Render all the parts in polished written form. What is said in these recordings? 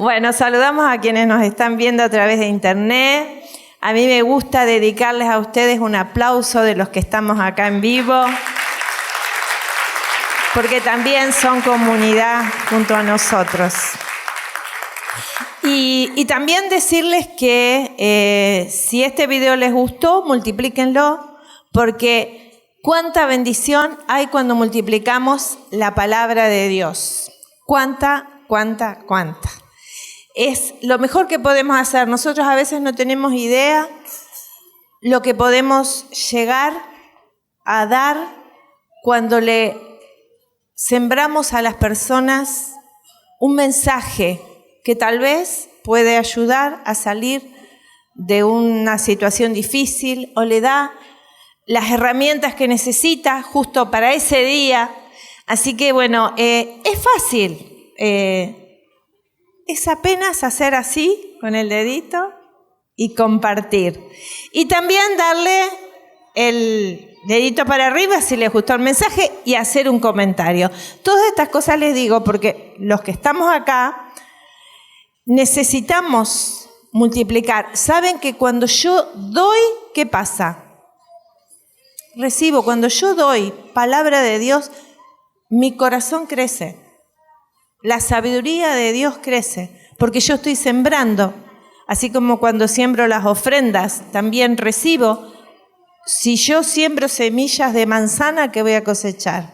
Bueno, saludamos a quienes nos están viendo a través de internet. A mí me gusta dedicarles a ustedes un aplauso de los que estamos acá en vivo, porque también son comunidad junto a nosotros. Y también decirles que si este video les gustó, multiplíquenlo, porque cuánta bendición hay cuando multiplicamos la palabra de Dios. Cuánta. Es lo mejor que podemos hacer. Nosotros a veces no tenemos idea lo que podemos llegar a dar cuando le sembramos a las personas un mensaje que tal vez puede ayudar a salir de una situación difícil o le da las herramientas que necesita justo para ese día. Así que bueno, es fácil. Es apenas hacer así con el dedito y compartir. Y también darle el dedito para arriba si les gustó el mensaje y hacer un comentario. Todas estas cosas les digo porque los que estamos acá necesitamos multiplicar. Saben que cuando yo doy, ¿qué pasa? Recibo. Cuando yo doy palabra de Dios, mi corazón crece. La sabiduría de Dios crece, porque yo estoy sembrando. Así como cuando siembro las ofrendas, también recibo. Si yo siembro semillas de manzana, ¿qué voy a cosechar?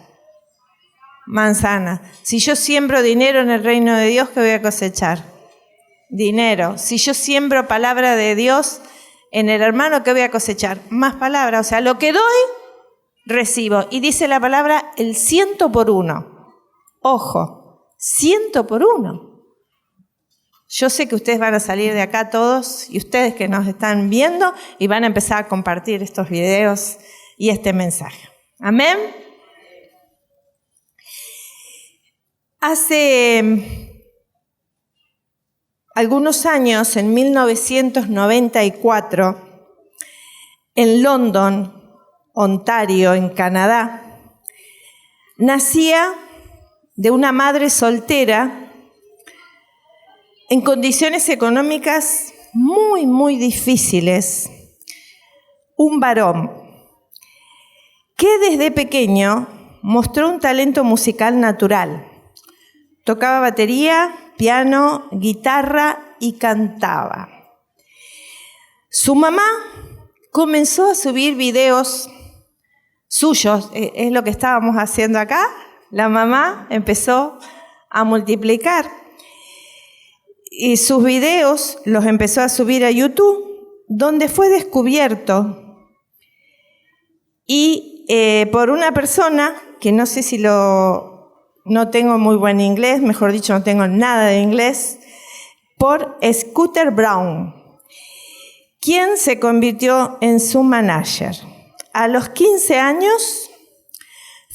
Manzana. Si yo siembro dinero en el reino de Dios, ¿qué voy a cosechar? Dinero. Si yo siembro palabra de Dios en el hermano, ¿qué voy a cosechar? Más palabra. O sea, lo que doy, recibo. Y dice la palabra, el 100 por 1. Ojo. 100 por 1. Yo sé que ustedes van a salir de acá todos y ustedes que nos están viendo y van a empezar a compartir estos videos y este mensaje. Amén. Hace algunos años, en 1994, en London, Ontario, en Canadá, nacía de una madre soltera en condiciones económicas muy difíciles, un varón que desde pequeño mostró un talento musical natural. Tocaba batería, piano, guitarra y cantaba. Su mamá comenzó a subir videos suyos, es lo que estábamos haciendo acá. La mamá empezó a multiplicar y sus videos los empezó a subir a YouTube, donde fue descubierto y por una persona que no sé si no tengo muy buen inglés, mejor dicho, no tengo nada de inglés, por Scooter Braun, quien se convirtió en su manager. A los 15 años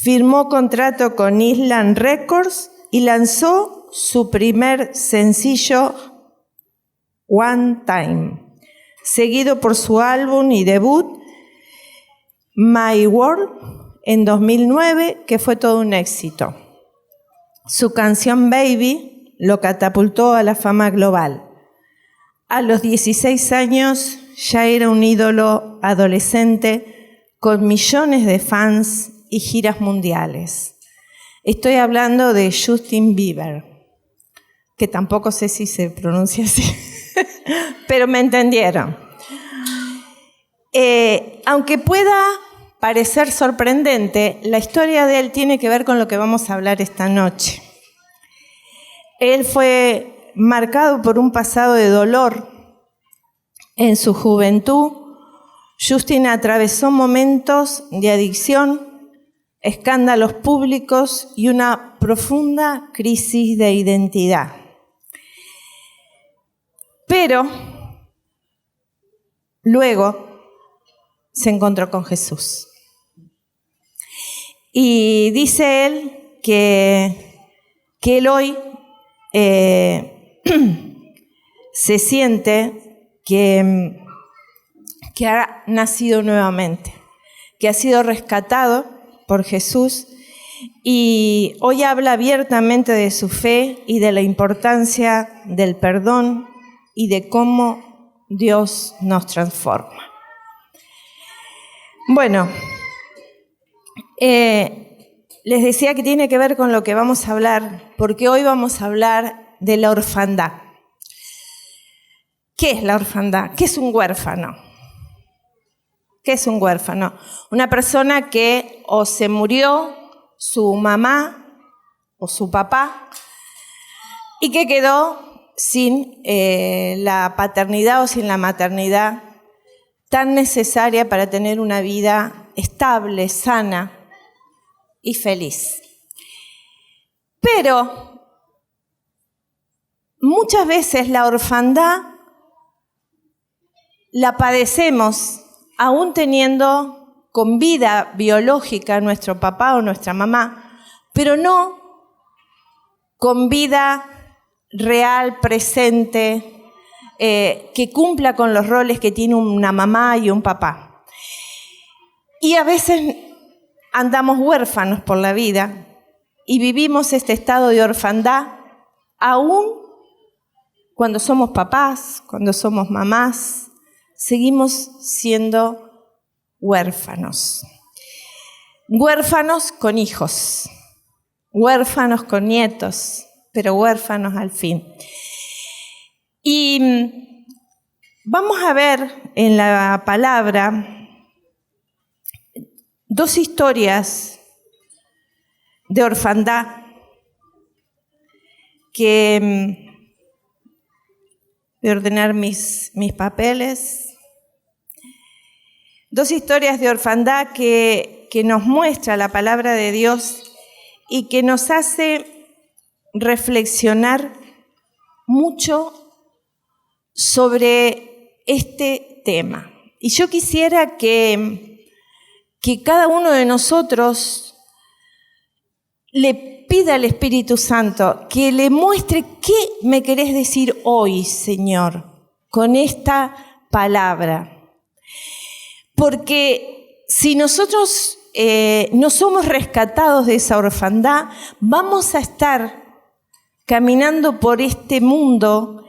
firmó contrato con Island Records y lanzó su primer sencillo, One Time, seguido por su álbum y debut, My World, en 2009, que fue todo un éxito. Su canción Baby lo catapultó a la fama global. A los 16 años ya era un ídolo adolescente con millones de fans y giras mundiales. Estoy hablando de Justin Bieber, que tampoco sé si se pronuncia así, pero me entendieron. Aunque pueda parecer sorprendente, la historia de él tiene que ver con lo que vamos a hablar esta noche. Él fue marcado por un pasado de dolor. En su juventud, Justin atravesó momentos de adicción, escándalos públicos y una profunda crisis de identidad. Pero luego se encontró con Jesús. Y dice él que él hoy se siente que ha nacido nuevamente, que ha sido rescatado por Jesús y hoy habla abiertamente de su fe y de la importancia del perdón y de cómo Dios nos transforma. Bueno, les decía que tiene que ver con lo que vamos a hablar, porque hoy vamos a hablar de la orfandad. ¿Qué es la orfandad? ¿Qué es un huérfano? ¿Qué es un huérfano? Una persona que o se murió su mamá o su papá y que quedó sin la paternidad o sin la maternidad tan necesaria para tener una vida estable, sana y feliz. Pero muchas veces la orfandad la padecemos aún teniendo con vida biológica nuestro papá o nuestra mamá, pero no con vida real, presente, que cumpla con los roles que tiene una mamá y un papá. Y a veces andamos huérfanos por la vida y vivimos este estado de orfandad aún cuando somos papás, cuando somos mamás, seguimos siendo huérfanos. Huérfanos con hijos, huérfanos con nietos, pero huérfanos al fin. Y vamos a ver en la palabra dos historias de orfandad que voy a ordenar mis papeles. Dos historias de orfandad que nos muestra la palabra de Dios y que nos hace reflexionar mucho sobre este tema. Y yo quisiera que cada uno de nosotros le pida al Espíritu Santo que le muestre qué me querés decir hoy, Señor, con esta palabra. Porque si nosotros no somos rescatados de esa orfandad, vamos a estar caminando por este mundo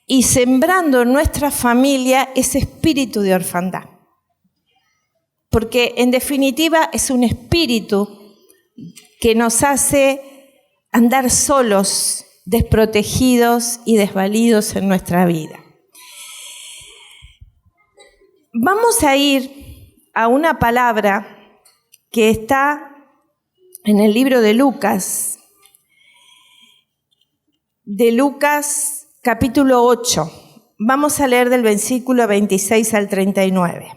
y sembrando en nuestra familia ese espíritu de orfandad. Porque en definitiva es un espíritu que nos hace andar solos, desprotegidos y desvalidos en nuestra vida. Vamos a ir a una palabra que está en el libro de Lucas capítulo 8. Vamos a leer del versículo 26 al 39.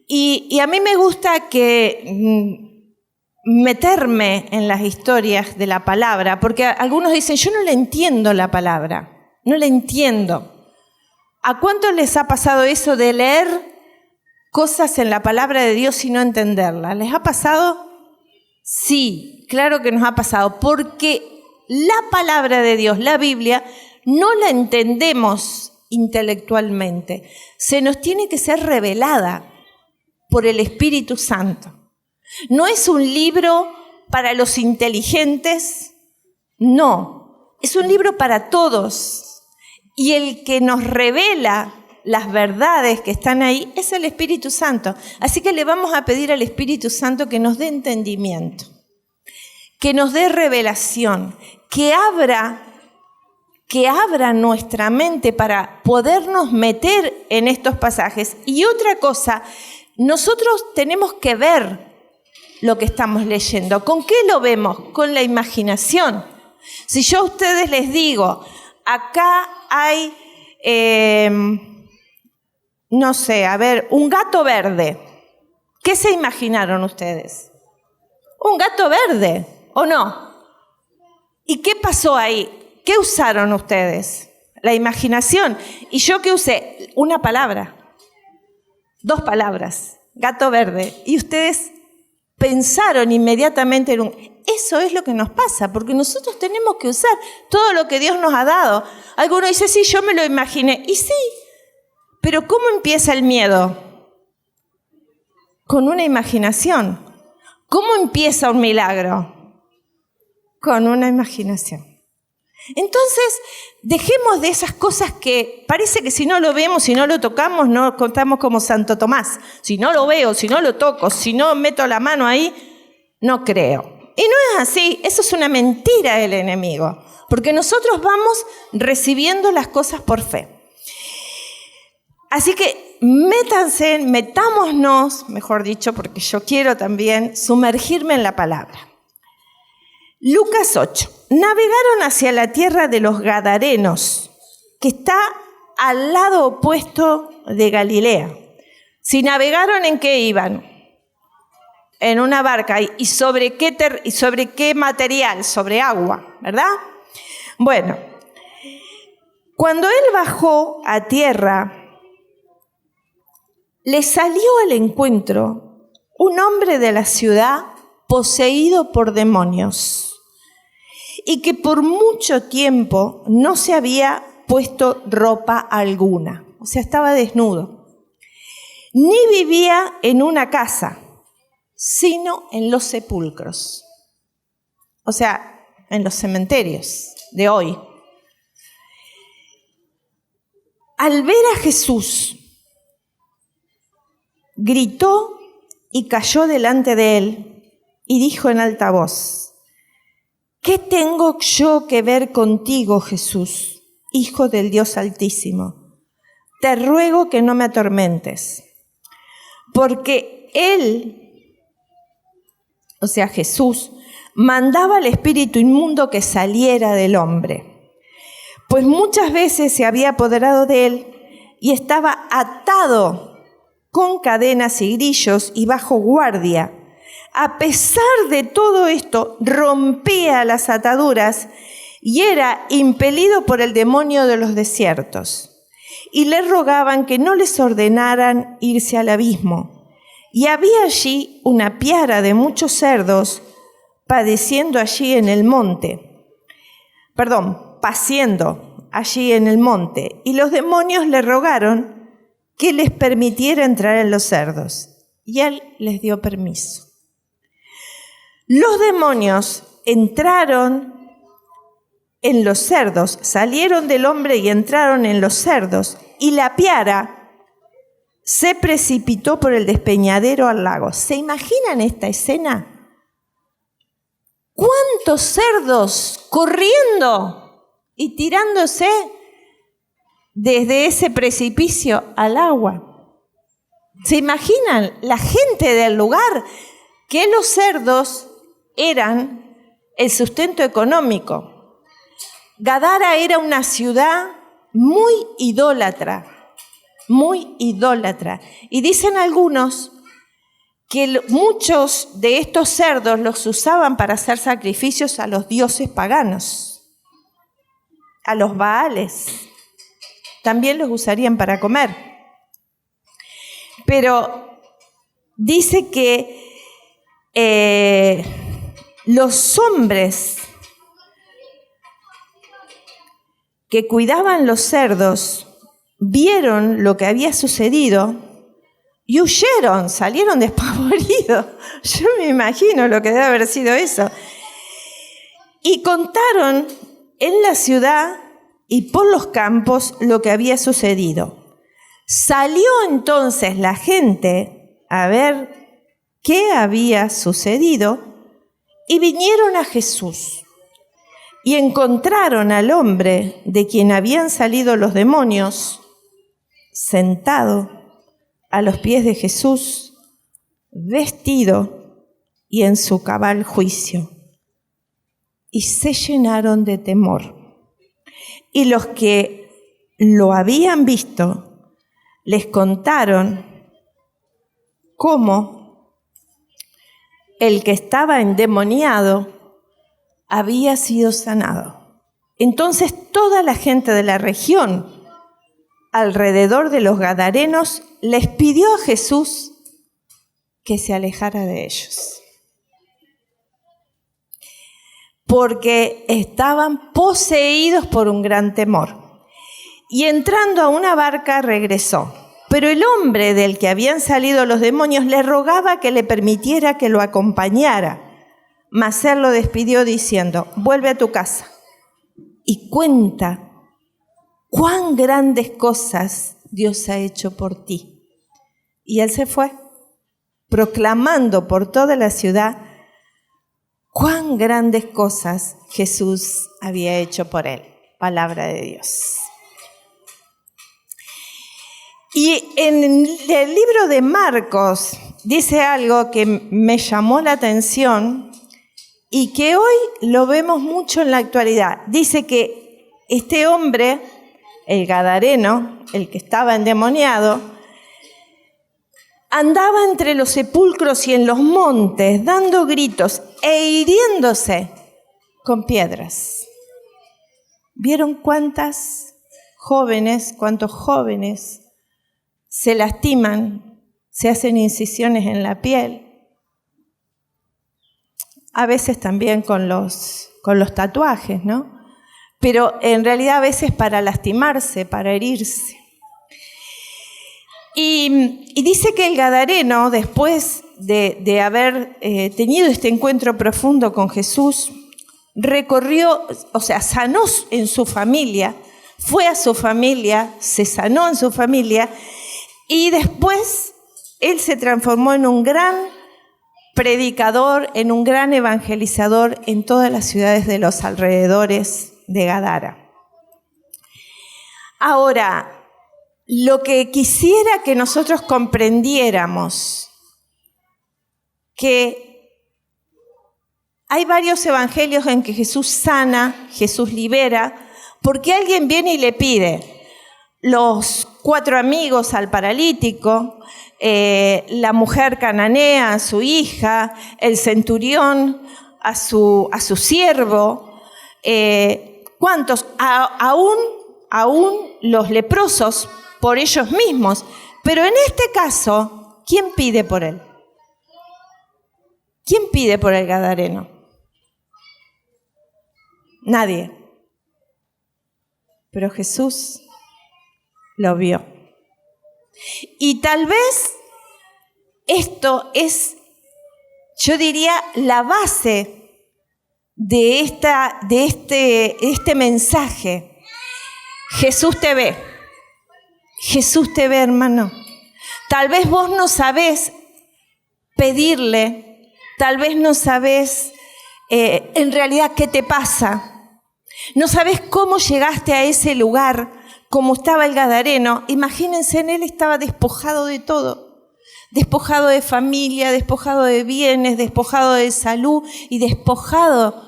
Y a mí me gusta meterme en las historias de la palabra, porque algunos dicen, yo no le entiendo la palabra, no le entiendo. ¿A cuántos les ha pasado eso de leer cosas en la palabra de Dios y no entenderla? ¿Les ha pasado? Sí, claro que nos ha pasado, porque la palabra de Dios, la Biblia, no la entendemos intelectualmente. Se nos tiene que ser revelada por el Espíritu Santo. No es un libro para los inteligentes, no, es un libro para todos. Y el que nos revela las verdades que están ahí es el Espíritu Santo. Así que le vamos a pedir al Espíritu Santo que nos dé entendimiento, que nos dé revelación, que abra nuestra mente para podernos meter en estos pasajes. Y otra cosa, nosotros tenemos que ver lo que estamos leyendo. ¿Con qué lo vemos? Con la imaginación. Si yo a ustedes les digo, acá hay, no sé, a ver, un gato verde. ¿Qué se imaginaron ustedes? Un gato verde, ¿o no? ¿Y qué pasó ahí? ¿Qué usaron ustedes? La imaginación. ¿Y yo qué usé? Una palabra. 2 palabras. Gato verde. Y ustedes pensaron inmediatamente en un... Eso es lo que nos pasa, porque nosotros tenemos que usar todo lo que Dios nos ha dado. Alguno dice, sí, yo me lo imaginé. Y sí, pero ¿cómo empieza el miedo? Con una imaginación. ¿Cómo empieza un milagro? Con una imaginación. Entonces, dejemos de esas cosas que parece que si no lo vemos, si no lo tocamos, no contamos como Santo Tomás. Si no lo veo, si no lo toco, si no meto la mano ahí, no creo. Y no es así, eso es una mentira del enemigo, porque nosotros vamos recibiendo las cosas por fe. Así que metámonos, mejor dicho, porque yo quiero también sumergirme en la palabra. Lucas 8. Navegaron hacia la tierra de los Gadarenos, que está al lado opuesto de Galilea. Si navegaron, ¿en qué iban? En una barca. ¿Y sobre qué material? Sobre agua, ¿verdad? Bueno, cuando él bajó a tierra, le salió al encuentro un hombre de la ciudad poseído por demonios y que por mucho tiempo no se había puesto ropa alguna, o sea, estaba desnudo, ni vivía en una casa, sino en los sepulcros, o sea, en los cementerios de hoy. Al ver a Jesús, gritó y cayó delante de él y dijo en alta voz: ¿qué tengo yo que ver contigo, Jesús, Hijo del Dios Altísimo? Te ruego que no me atormentes. Porque él, o sea, Jesús, mandaba al espíritu inmundo que saliera del hombre, pues muchas veces se había apoderado de él y estaba atado con cadenas y grillos y bajo guardia. A pesar de todo esto, rompía las ataduras y era impelido por el demonio de los desiertos. Y le rogaban que no les ordenaran irse al abismo. Y había allí una piara de muchos cerdos paciendo allí en el monte. Y los demonios le rogaron que les permitiera entrar en los cerdos. Y él les dio permiso. Los demonios entraron en los cerdos, salieron del hombre y entraron en los cerdos, y la piara se precipitó por el despeñadero al lago. ¿Se imaginan esta escena? ¿Cuántos cerdos corriendo y tirándose desde ese precipicio al agua? ¿Se imaginan la gente del lugar? Que los cerdos eran el sustento económico. Gadara era una ciudad muy idólatra. Y dicen algunos que muchos de estos cerdos los usaban para hacer sacrificios a los dioses paganos, a los Baales. También los usarían para comer. Pero dice que los hombres que cuidaban los cerdos vieron lo que había sucedido y huyeron, salieron despavoridos. Yo me imagino lo que debe haber sido eso. Y contaron en la ciudad y por los campos lo que había sucedido. Salió entonces la gente a ver qué había sucedido y vinieron a Jesús y encontraron al hombre de quien habían salido los demonios sentado a los pies de Jesús, vestido y en su cabal juicio, y se llenaron de temor. Y los que lo habían visto les contaron cómo el que estaba endemoniado había sido sanado. Entonces toda la gente de la región alrededor de los Gadarenos les pidió a Jesús que se alejara de ellos, porque estaban poseídos por un gran temor. Y entrando a una barca regresó. Pero el hombre del que habían salido los demonios le rogaba que le permitiera que lo acompañara. Mas él lo despidió diciendo: vuelve a tu casa y cuenta cuán grandes cosas Dios ha hecho por ti. Y él se fue, proclamando por toda la ciudad cuán grandes cosas Jesús había hecho por él. Palabra de Dios. Y en el libro de Marcos dice algo que me llamó la atención y que hoy lo vemos mucho en la actualidad. Dice que este hombre, el gadareno, el que estaba endemoniado, andaba entre los sepulcros y en los montes, dando gritos e hiriéndose con piedras. ¿Vieron cuántos jóvenes se lastiman, se hacen incisiones en la piel? A veces también con los tatuajes, ¿no? Pero en realidad a veces para lastimarse, para herirse. Y dice que el gadareno, después de haber tenido este encuentro profundo con Jesús, recorrió, sanó en su familia, fue a su familia, se sanó en su familia, y después él se transformó en un gran predicador, en un gran evangelizador en todas las ciudades de los alrededores de Gadara. Ahora, lo que quisiera que nosotros comprendiéramos, que hay varios evangelios en que Jesús sana, Jesús libera, porque alguien viene y le pide. Los 4 amigos al paralítico, la mujer cananea a su hija, el centurión a su siervo, ¿cuántos? Aún los leprosos por ellos mismos. Pero en este caso, ¿quién pide por él? ¿Quién pide por el gadareno? Nadie. Pero Jesús lo vio. Y tal vez esto es, yo diría, la base de este mensaje. Jesús te ve. Jesús te ve, hermano. Tal vez vos no sabés pedirle, tal vez no sabés en realidad qué te pasa. No sabés cómo llegaste a ese lugar, como estaba el gadareno. Imagínense, en él estaba despojado de todo. Despojado de familia, despojado de bienes, despojado de salud y despojado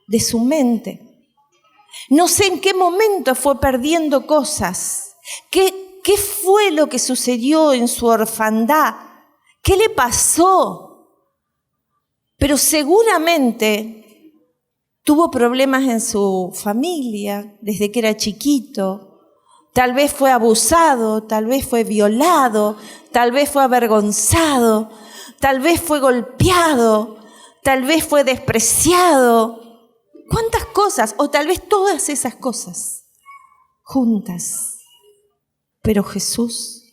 de su mente. No sé en qué momento fue perdiendo cosas. ¿Qué fue lo que sucedió en su orfandad? ¿Qué le pasó? Pero seguramente tuvo problemas en su familia desde que era chiquito. Tal vez fue abusado, tal vez fue violado, tal vez fue avergonzado, tal vez fue golpeado, tal vez fue despreciado. ¿Cuántas cosas? O tal vez todas esas cosas juntas. Pero Jesús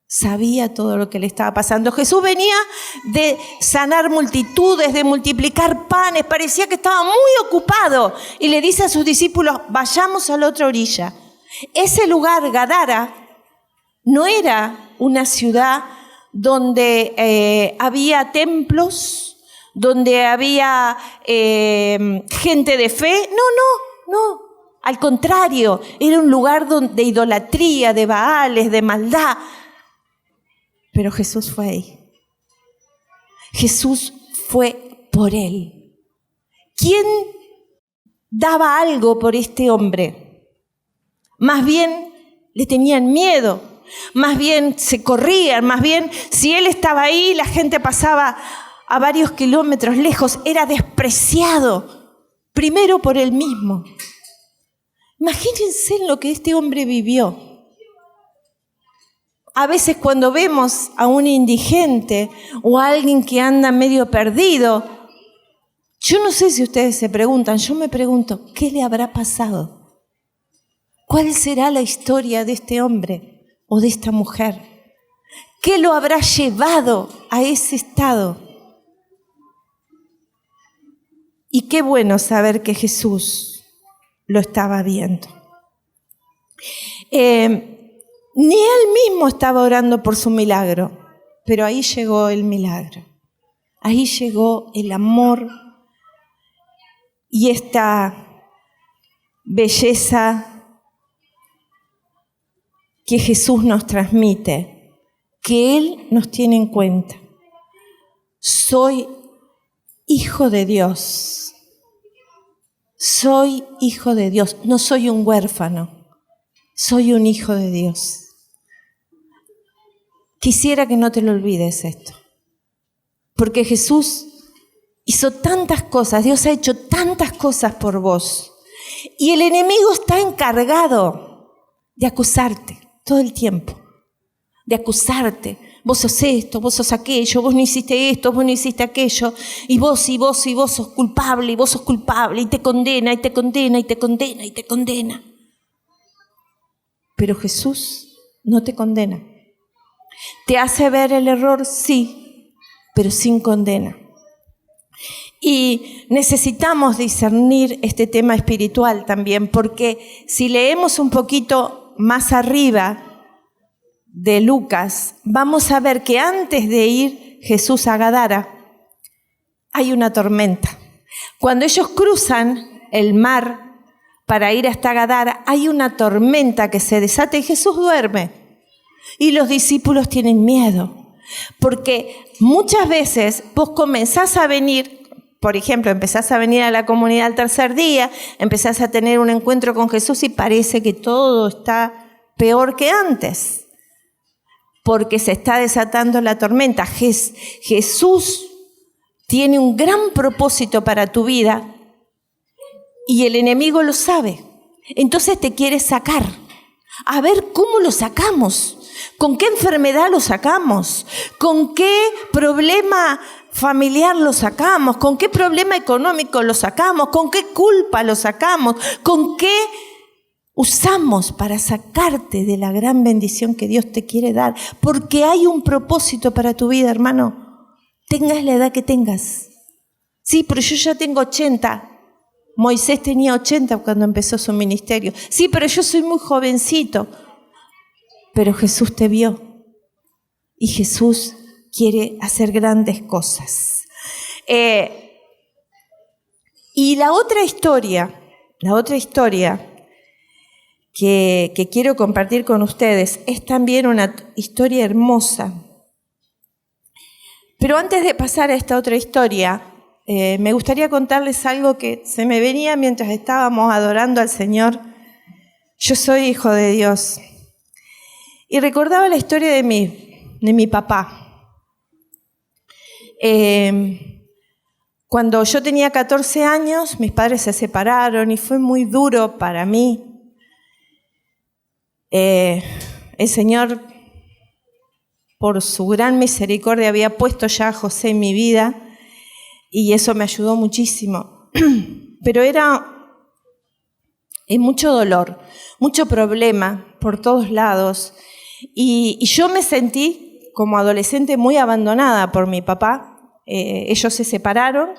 sabía todo lo que le estaba pasando. Jesús venía de sanar multitudes, de multiplicar panes. Parecía que estaba muy ocupado. Y le dice a sus discípulos: vayamos a la otra orilla. Ese lugar, Gadara, no era una ciudad donde había templos, donde había gente de fe. No. Al contrario, era un lugar de idolatría, de baales, de maldad. Pero Jesús fue ahí. Jesús fue por él. ¿Quién daba algo por este hombre? Más bien le tenían miedo, más bien se corrían, más bien si él estaba ahí, la gente pasaba a varios kilómetros lejos. Era despreciado, primero por él mismo. Imagínense lo que este hombre vivió. A veces cuando vemos a un indigente o a alguien que anda medio perdido, yo no sé si ustedes se preguntan, yo me pregunto, ¿qué le habrá pasado? ¿Cuál será la historia de este hombre? o de esta mujer? ¿Qué lo habrá llevado a ese estado? Y qué bueno saber que Jesús lo estaba viendo. Ni él mismo estaba orando por su milagro, pero ahí llegó el milagro. Ahí llegó el amor y esta belleza que Jesús nos transmite, que Él nos tiene en cuenta. Soy hijo de Dios. Soy hijo de Dios. No soy un huérfano. Soy un hijo de Dios. Quisiera que no te lo olvides esto. Porque Jesús hizo tantas cosas. Dios ha hecho tantas cosas por vos. Y el enemigo está encargado de acusarte todo el tiempo. De acusarte. Vos sos esto, vos sos aquello, vos no hiciste esto, vos no hiciste aquello. Y vos sos culpable, y vos sos culpable. Y te condena, y te condena, y te condena, y te condena. Pero Jesús no te condena. ¿Te hace ver el error? Sí, pero sin condena. Y necesitamos discernir este tema espiritual también, porque si leemos un poquito más arriba de Lucas, vamos a ver que antes de ir Jesús a Gadara, hay una tormenta. Cuando ellos cruzan el mar para ir hasta Gadara, hay una tormenta que se desata y Jesús duerme. Y los discípulos tienen miedo, porque muchas veces vos comenzás a venir, por ejemplo, empezás a venir a la comunidad al tercer día, empezás a tener un encuentro con Jesús y parece que todo está peor que antes, porque se está desatando la tormenta. Jesús tiene un gran propósito para tu vida y el enemigo lo sabe. Entonces te quiere sacar. A ver cómo lo sacamos. ¿Con qué enfermedad lo sacamos? ¿Con qué problema familiar lo sacamos? ¿Con qué problema económico lo sacamos? ¿Con qué culpa lo sacamos? ¿Con qué usamos para sacarte de la gran bendición que Dios te quiere dar? Porque hay un propósito para tu vida, hermano. Tengas la edad que tengas. Sí, pero yo ya tengo 80. Moisés tenía 80 cuando empezó su ministerio. Sí, pero yo soy muy jovencito. Pero Jesús te vio y Jesús quiere hacer grandes cosas. Y la otra historia que quiero compartir con ustedes es también una historia hermosa. Pero antes de pasar a esta otra historia, me gustaría contarles algo que se me venía mientras estábamos adorando al Señor. Yo soy hijo de Dios. Y recordaba la historia de mi papá. Cuando yo tenía 14 años, mis padres se separaron y fue muy duro para mí. El Señor, por su gran misericordia, había puesto ya a José en mi vida y eso me ayudó muchísimo. Pero era mucho dolor, mucho problema por todos lados. Y yo me sentí como adolescente muy abandonada por mi papá. Ellos se separaron.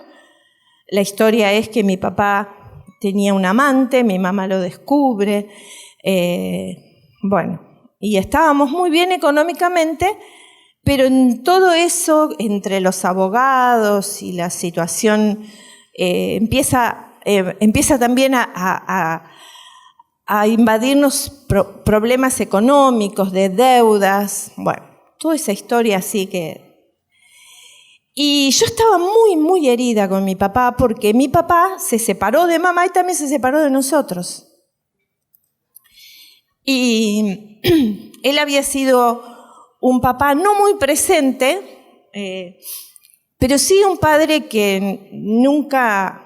La historia es que mi papá tenía un amante, mi mamá lo descubre. Y estábamos muy bien económicamente, pero en todo eso, entre los abogados y la situación, empieza también a invadirnos problemas económicos, de deudas, toda esa historia así que... Y yo estaba muy, muy herida con mi papá porque mi papá se separó de mamá y también se separó de nosotros. Y él había sido un papá no muy presente, pero sí un padre que nunca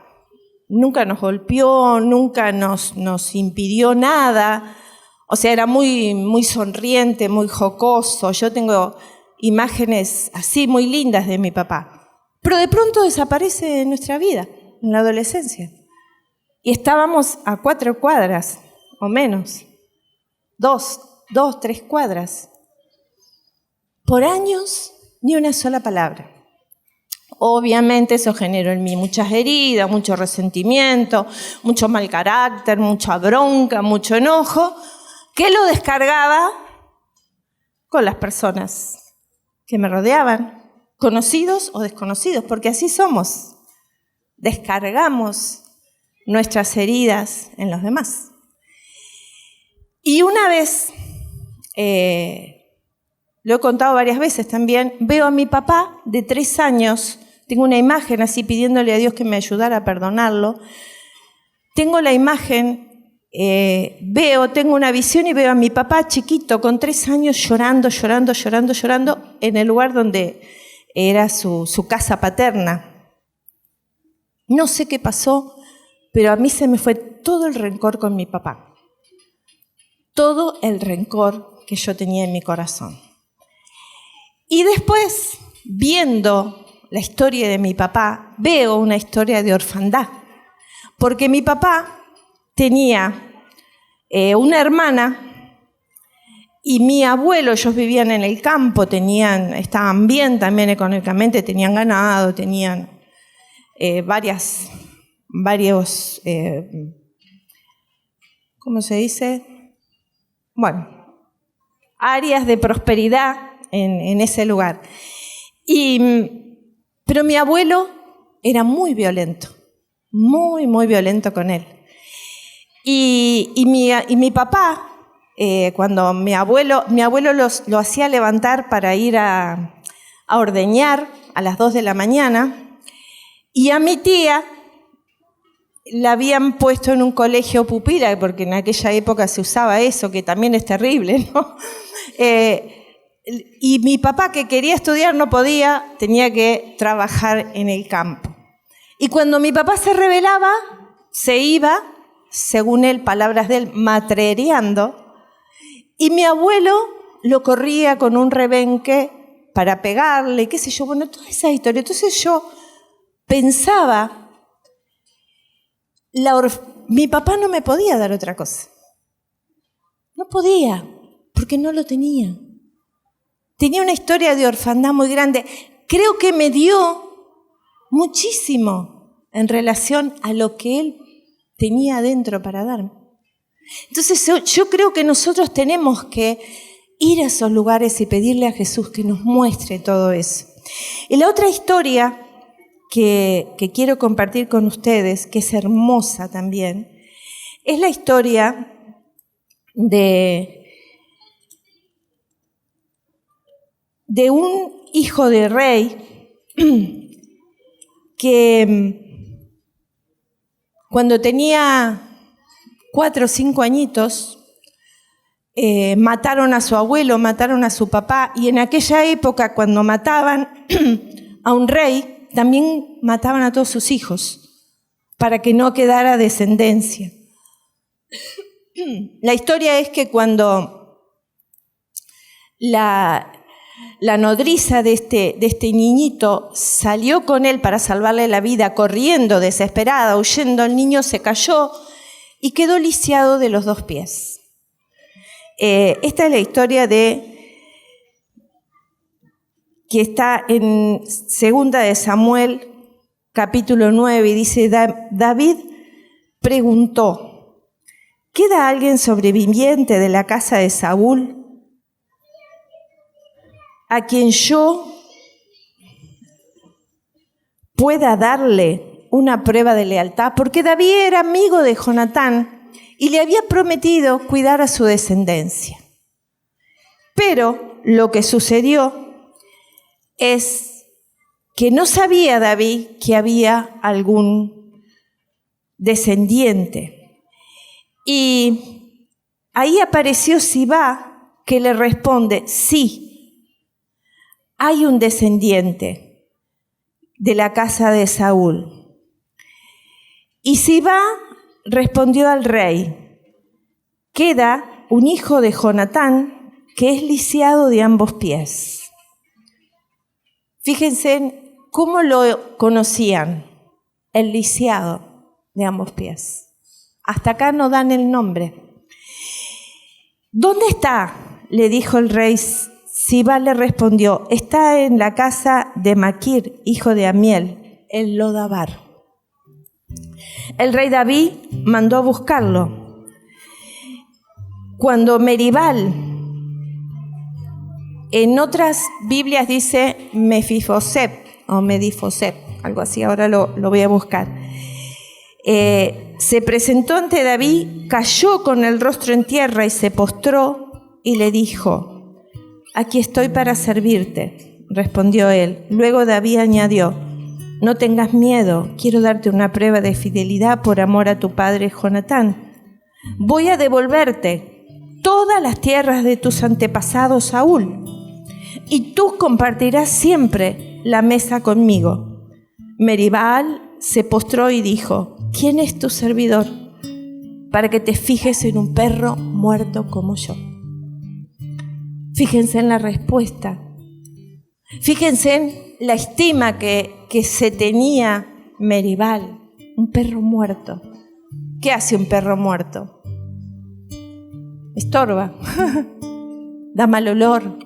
nos golpeó, nunca nos impidió nada. O sea, era muy, muy sonriente, muy jocoso. Yo tengo imágenes así muy lindas de mi papá. Pero de pronto desaparece de nuestra vida, en la adolescencia. Y estábamos a 4 cuadras, o menos. 2, 2, 3 cuadras. Por años, ni una sola palabra. Obviamente eso generó en mí muchas heridas, mucho resentimiento, mucho mal carácter, mucha bronca, mucho enojo, que lo descargaba con las personas que me rodeaban, conocidos o desconocidos, porque así somos. Descargamos nuestras heridas en los demás. Y una vez, lo he contado varias veces también, veo a mi papá de 3 años, tengo una imagen así pidiéndole a Dios que me ayudara a perdonarlo. Tengo la imagen, tengo una visión y veo a mi papá chiquito con 3 años llorando en el lugar donde era su casa paterna. No sé qué pasó, pero a mí se me fue todo el rencor con mi papá. Todo el rencor que yo tenía en mi corazón. Y después, viendo la historia de mi papá, veo una historia de orfandad. Porque mi papá tenía una hermana y mi abuelo, ellos vivían en el campo, estaban bien también económicamente, tenían ganado, tenían varios, ¿cómo se dice? Bueno, áreas de prosperidad en ese lugar. Pero mi abuelo era muy violento, muy violento con él. Y mi papá, cuando mi abuelo lo hacía levantar para ir a ordeñar a las 2 de la mañana, y a mi tía la habían puesto en un colegio pupila, porque en aquella época se usaba eso, que también es terrible, ¿no? Y mi papá, que quería estudiar, no podía, tenía que trabajar en el campo. Y cuando mi papá se rebelaba, se iba, según él, palabras de él, matrereando, y mi abuelo lo corría con un rebenque para pegarle, qué sé yo, bueno, toda esa historia. Entonces yo pensaba, mi papá no me podía dar otra cosa. No podía, porque no lo tenía. Tenía una historia de orfandad muy grande. Creo que me dio muchísimo en relación a lo que él tenía adentro para darme. Entonces yo creo que nosotros tenemos que ir a esos lugares y pedirle a Jesús que nos muestre todo eso. Y la otra historia que quiero compartir con ustedes, que es hermosa también, es la historia de un hijo de rey que cuando tenía 4 o 5 añitos mataron a su abuelo, mataron a su papá, y en aquella época cuando mataban a un rey también mataban a todos sus hijos para que no quedara descendencia. La historia es que cuando la nodriza de este niñito salió con él para salvarle la vida, corriendo, desesperada, huyendo, el niño se cayó y quedó lisiado de los 2 pies. Esta es la historia que está en 2 de Samuel, capítulo 9, y dice, David preguntó, ¿queda alguien sobreviviente de la casa de Saúl a quien yo pueda darle una prueba de lealtad? Porque David era amigo de Jonatán y le había prometido cuidar a su descendencia. Pero lo que sucedió es que no sabía David que había algún descendiente. Y ahí apareció Sibá, que le responde, sí, hay un descendiente de la casa de Saúl. Y Sibá respondió al rey, queda un hijo de Jonatán que es lisiado de ambos pies. Fíjense cómo lo conocían, el lisiado de ambos pies. Hasta acá no dan el nombre. ¿Dónde está?, le dijo el rey. Sibá le respondió: está en la casa de Maquir, hijo de Amiel, en Lodabar. El rey David mandó a buscarlo. Cuando Meribal, en otras Biblias dice Mefiboset o Medifoset, algo así, ahora lo voy a buscar. Se presentó ante David, cayó con el rostro en tierra y se postró y le dijo: aquí estoy para servirte, respondió él. Luego David añadió: no tengas miedo, quiero darte una prueba de fidelidad por amor a tu padre Jonatán. Voy a devolverte todas las tierras de tus antepasados Saúl, y tú compartirás siempre la mesa conmigo. Meribal se postró y dijo: ¿quién es tu servidor para que te fijes en un perro muerto como yo? Fíjense en la respuesta. Fíjense en la estima que se tenía Meribal. Un perro muerto. ¿Qué hace un perro muerto? Estorba. Da mal olor.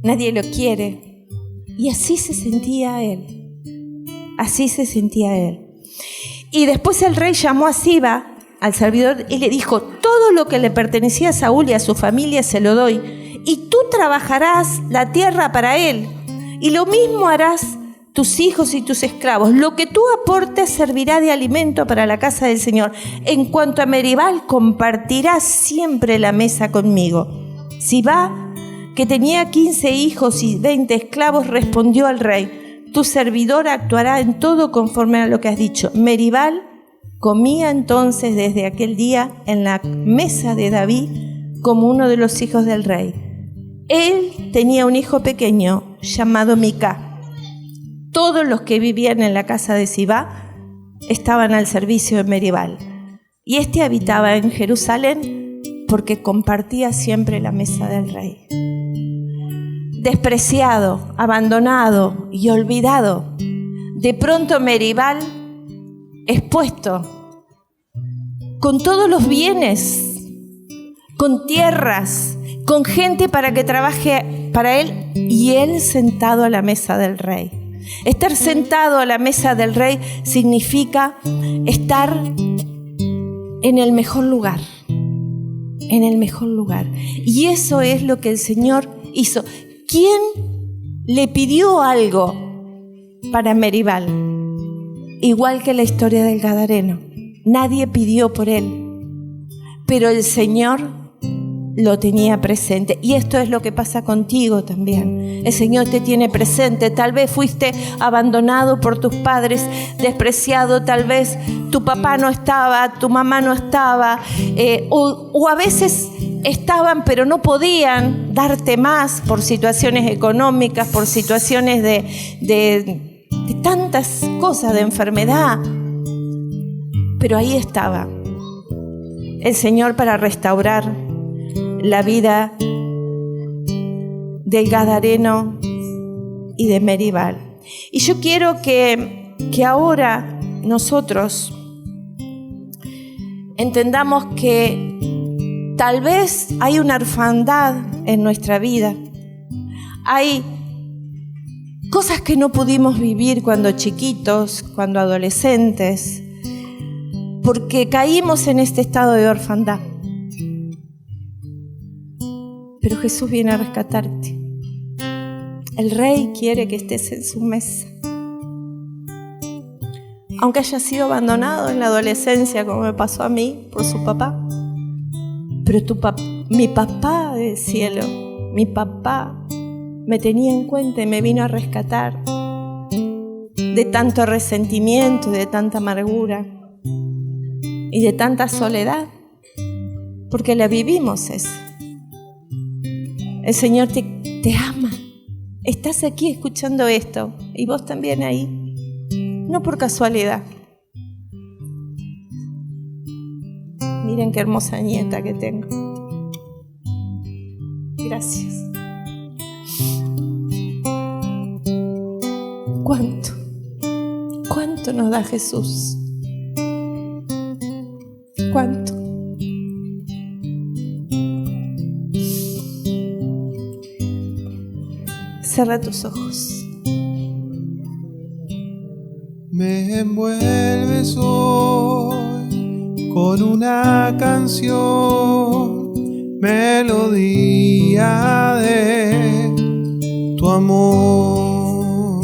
Nadie lo quiere. Y así se sentía él. Así se sentía él. Y después el rey llamó a Sibá, al servidor, y le dijo: todo lo que le pertenecía a Saúl y a su familia se lo doy, y tú trabajarás la tierra para él, y lo mismo harás tus hijos y tus esclavos. Lo que tú aportes servirá de alimento para la casa del Señor. En cuanto a Meribal, compartirás siempre la mesa conmigo. Sibá, que tenía 15 hijos y 20 esclavos, respondió al rey: tu servidor actuará en todo conforme a lo que has dicho. Meribal comía entonces desde aquel día en la mesa de David como uno de los hijos del rey. Él tenía un hijo pequeño llamado Mica. Todos los que vivían en la casa de Sibá estaban al servicio de Meribal. Y este habitaba en Jerusalén porque compartía siempre la mesa del rey. Despreciado, abandonado y olvidado, de pronto Meribal es puesto con todos los bienes, con tierras, con gente para que trabaje para él, y él sentado a la mesa del rey. Estar sentado a la mesa del rey significa estar en el mejor lugar, en el mejor lugar. Y eso es lo que el Señor hizo. ¿Quién le pidió algo para Meribal? Igual que la historia del Gadareno. Nadie pidió por él, pero el Señor lo tenía presente. Y esto es lo que pasa contigo también. El Señor te tiene presente. Tal vez fuiste abandonado por tus padres, despreciado. Tal vez tu papá no estaba, tu mamá no estaba, o a veces estaban pero no podían darte más por situaciones económicas, por situaciones de tantas cosas, de enfermedad. Pero ahí estaba el Señor para restaurar la vida del Gadareno y de Meribal. Y yo quiero que ahora nosotros entendamos que tal vez hay una orfandad en nuestra vida. Hay cosas que no pudimos vivir cuando chiquitos, cuando adolescentes, porque caímos en este estado de orfandad. Pero Jesús viene a rescatarte. El Rey quiere que estés en su mesa. Aunque haya sido abandonado en la adolescencia, como me pasó a mí, por su papá. Pero mi papá del cielo, mi papá me tenía en cuenta y me vino a rescatar de tanto resentimiento, de tanta amargura y de tanta soledad, porque la vivimos eso. El Señor te ama. Estás aquí escuchando esto y vos también ahí. No por casualidad. Miren qué hermosa nieta que tengo. Gracias. ¿Cuánto nos da Jesús? ¿Cuánto? Cierra tus ojos. Me envuelves hoy con una canción, melodía de tu amor.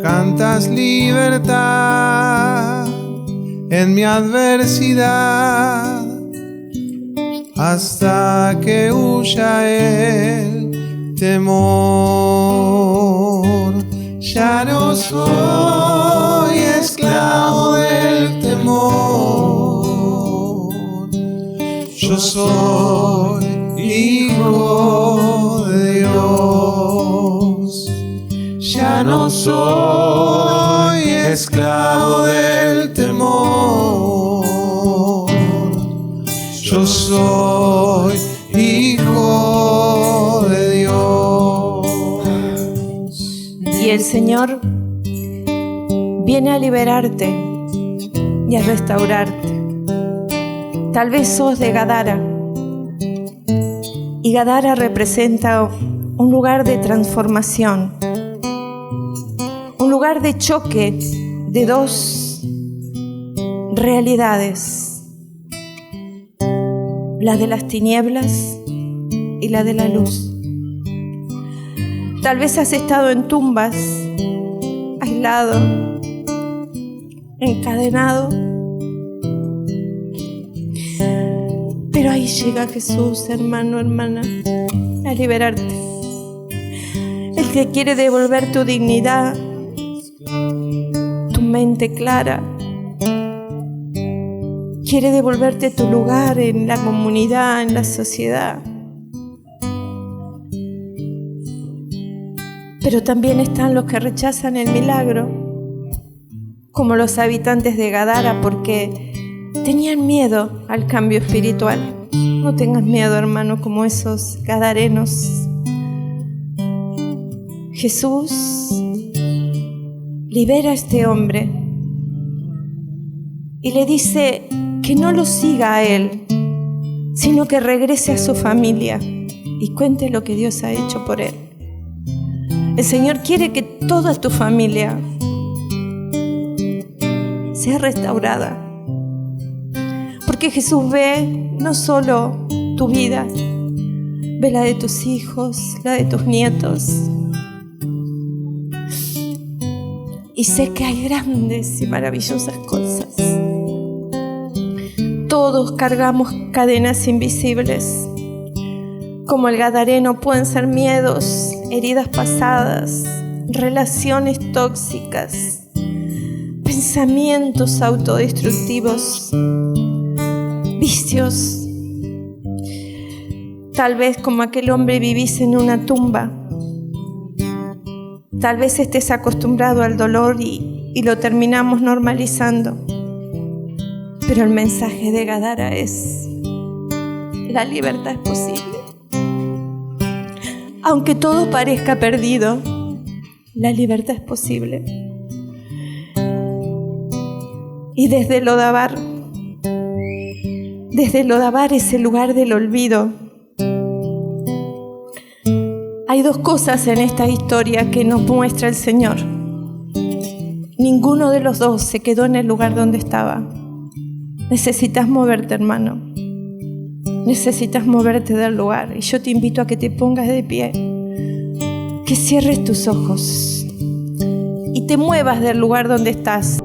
Cantas libertad en mi adversidad hasta que huya el temor. Ya no soy esclavo del temor, yo soy hijo de Dios. Ya no soy esclavo del temor, yo soy hijo de Dios. Y el Señor viene a liberarte y a restaurarte. Tal vez sos de Gadara, y Gadara representa un lugar de transformación, un lugar de choque de dos realidades, la de las tinieblas y la de la luz. Tal vez has estado en tumbas, aislado, encadenado, pero ahí llega Jesús, hermano, hermana, a liberarte. Él te quiere devolver tu dignidad, tu mente clara. Quiere devolverte tu lugar en la comunidad, en la sociedad. Pero también están los que rechazan el milagro, como los habitantes de Gadara, porque tenían miedo al cambio espiritual. No tengas miedo, hermano, como esos gadarenos. Jesús libera a este hombre y le dice que no lo siga a él, sino que regrese a su familia y cuente lo que Dios ha hecho por él. El Señor quiere que toda tu familia sea restaurada, porque Jesús ve no solo tu vida, ve la de tus hijos, la de tus nietos. Y sé que hay grandes y maravillosas cosas. Todos cargamos cadenas invisibles. Como el gadareno, pueden ser miedos, heridas pasadas, relaciones tóxicas, pensamientos autodestructivos, vicios. Tal vez como aquel hombre vivís en una tumba. Tal vez estés acostumbrado al dolor y lo terminamos normalizando. Pero el mensaje de Gadara es: la libertad es posible. Aunque todo parezca perdido, la libertad es posible. Y desde Lodabar, ese lugar del olvido, hay dos cosas en esta historia que nos muestra el Señor. Ninguno de los dos se quedó en el lugar donde estaba. Necesitas moverte, hermano. Necesitas moverte del lugar. Y yo te invito a que te pongas de pie, que cierres tus ojos y te muevas del lugar donde estás.